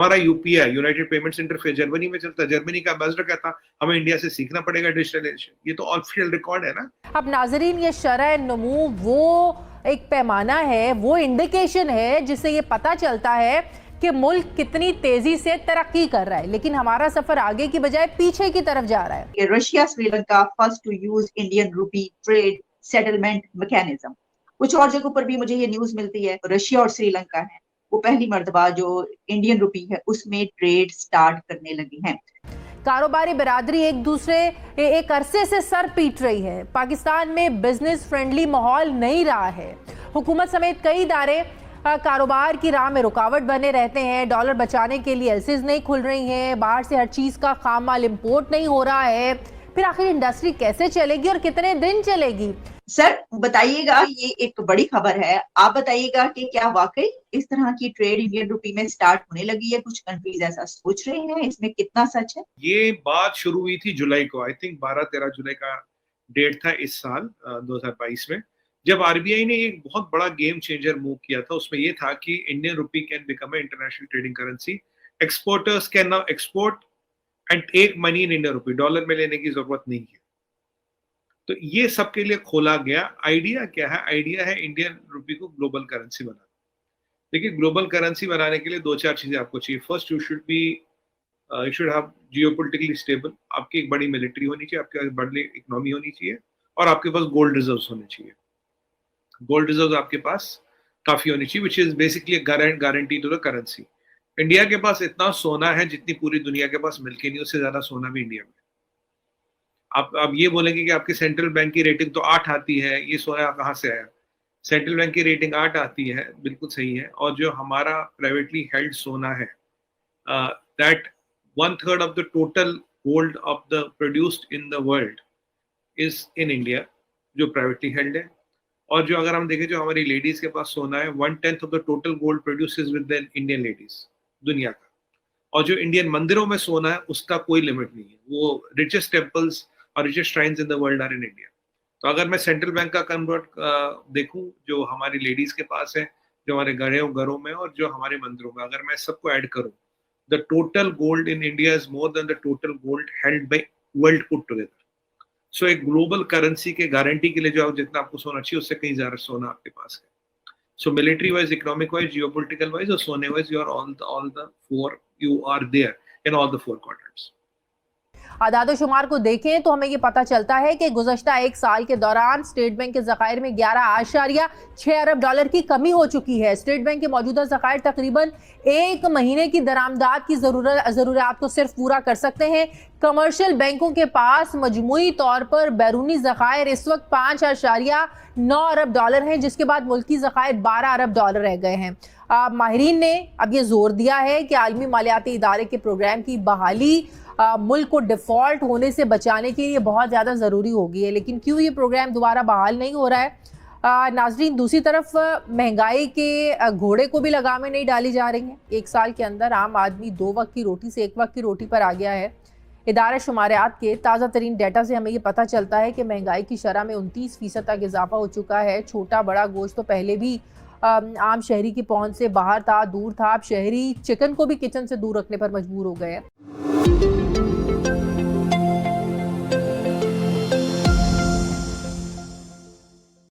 हमारा UPI, United payments interface, Germany में चलता है। जर्मनी का एम्बेसडर कहता हमें इंडिया से सीखना पड़ेगा डिजिटलाइजेशन। ये तो ऑफिशियल रिकॉर्ड है ना। अब नाजरीन, ये शरह नमू वो एक पैमाना है, वो इंडिकेशन है जिससे ये पता चलता है कि मुल्क कितनी तेजी से तरक्की कर रहा है, लेकिन हमारा सफर आगे की बजाय पीछे की तरफ जा रहा है। Russia Sri Lanka first to use Indian rupee trade settlement mechanism. कुछ और जगहों पर भी मुझे ये न्यूज मिलती है, रशिया और श्रीलंका है वो पहली मर्तबा जो इंडियन रूपी है उसमें ट्रेड स्टार्ट करने लगी हैं। कारोबारी बिरादरी एक अरसे से सर पीट रही है। पाकिस्तान में बिजनेस फ्रेंडली माहौल नहीं रहा है। हुकूमत समेत कई इदारे कारोबार की राह में रुकावट बने रहते हैं। डॉलर बचाने के लिए एलसीज नहीं खुल रही हैं, बाहर से हर चीज का खाम माल इम्पोर्ट नहीं हो रहा है। फिर आखिर इंडस्ट्री कैसे चलेगी और कितने दिन चलेगी? सर बताइएगा, ये एक बड़ी खबर है, आप बताइएगा कि क्या वाकई इस तरह की ट्रेड इंडियन रूपी में स्टार्ट होने लगी है? कुछ कंट्रीज ऐसा सोच रहे हैं, इसमें कितना सच है? ये बात शुरू हुई थी जुलाई को, आई थिंक 12-13 जुलाई का डेट था इस साल 2022 में, जब आरबीआई ने एक बहुत बड़ा गेम चेंजर मूव किया था। उसमें यह था कि Indian rupee can become a international trading currency. Exporters can now export and take money in Indian rupee, dollar में लेने की जरूरत नहीं है। तो ये सबके लिए खोला गया। आइडिया क्या है? आइडिया है इंडियन रूपी को ग्लोबल करेंसी बनाना। देखिए, ग्लोबल करेंसी बनाने के लिए 2-4 चीजें आपको चाहिए। First, you should have geopolitically stable. आपकी एक बड़ी मिलिट्री होनी चाहिए, आपके पास बड़ी इकोनॉमी होनी चाहिए, और आपके पास गोल्ड रिजर्व्स होने चाहिए। गोल्ड रिजर्व्स आपके पास काफी होनी चाहिए, which is basically guarantee to the currency. India के पास इतना सोना है जितनी पूरी दुनिया के पास मिलके नहीं, उससे ज्यादा सोना भी इंडिया में। आप ये बोलेंगे कि आपकी सेंट्रल बैंक की रेटिंग तो 8 आती है, ये सोना कहाँ से आया? सेंट्रल बैंक की रेटिंग 8 आती है, बिल्कुल सही है। और जो हमारा प्राइवेटली हेल्ड सोना है, that 1/3 of the total gold of the produced in the world is in India, जो प्राइवेटली हेल्ड है। और जो अगर हम देखें, जो हमारी लेडीज के पास सोना है, 1/10 of the total gold produce is with the Indian ladies दुनिया का। और जो इंडियन मंदिरों में सोना है उसका कोई लिमिट नहीं है। वो रिचेस्ट टेम्पल्स और richest shrines in the world are in India. तो अगर मैं सेंट्रल बैंक का कन्वर्ट देखूं, जो हमारी लेडीज के पास है, जो हमारे घरों में, और जो हमारे मंदिरों में, अगर मैं सबको ऐड करूं, the total gold in India is more than the total gold held by world put together. So एक ग्लोबल करेंसी के गारंटी के लिए जो जितना आपको सोना चाहिए उससे कहीं ज्यादा सोना आपके पास है। So military wise, economic wise, geopolitical wise और सोने wise, you are all the four, you are there in all the 4 quadrants. आदाद-ओ-शुमार को देखें तो हमें ये पता चलता है कि गुज़श्ता एक साल के दौरान स्टेट बैंक के ज़खायर में 11.6 अरब डॉलर की कमी हो चुकी है। स्टेट बैंक के मौजूदा ज़खायर तकरीबन 1 महीने की दरामदात की ज़रूरियात को सिर्फ पूरा कर सकते हैं। कमर्शियल बैंकों के पास मजमूई तौर पर बैरूनी ज़खायर इस वक्त 5.9 अरब डॉलर हैं, जिसके बाद मुल्की ज़खायर 12 अरब डॉलर रह गए हैं। माहिरीन ने अब ये जोर दिया है कि आलमी मालियाती इदारे के प्रोग्राम की बहाली मुल्क को डिफॉल्ट होने से बचाने के लिए बहुत ज़्यादा ज़रूरी हो गई है। लेकिन क्यों ये प्रोग्राम दोबारा बहाल नहीं हो रहा है? नाजरीन, दूसरी तरफ महंगाई के घोड़े को भी लगामें नहीं डाली जा रही हैं। 1 साल के अंदर आम आदमी 2 वक्त की रोटी से 1 वक्त की रोटी पर आ गया है। इदारा शुमारियात के ताज़ा तरीन डाटा से हमें ये पता चलता है कि महंगाई की शरह में 29% तक इजाफा हो चुका है। छोटा बड़ा गोश्त तो पहले भी आम शहरी की पहुंच से बाहर था, दूर था। अब शहरी चिकन को भी किचन से दूर रखने पर मजबूर हो गए हैं।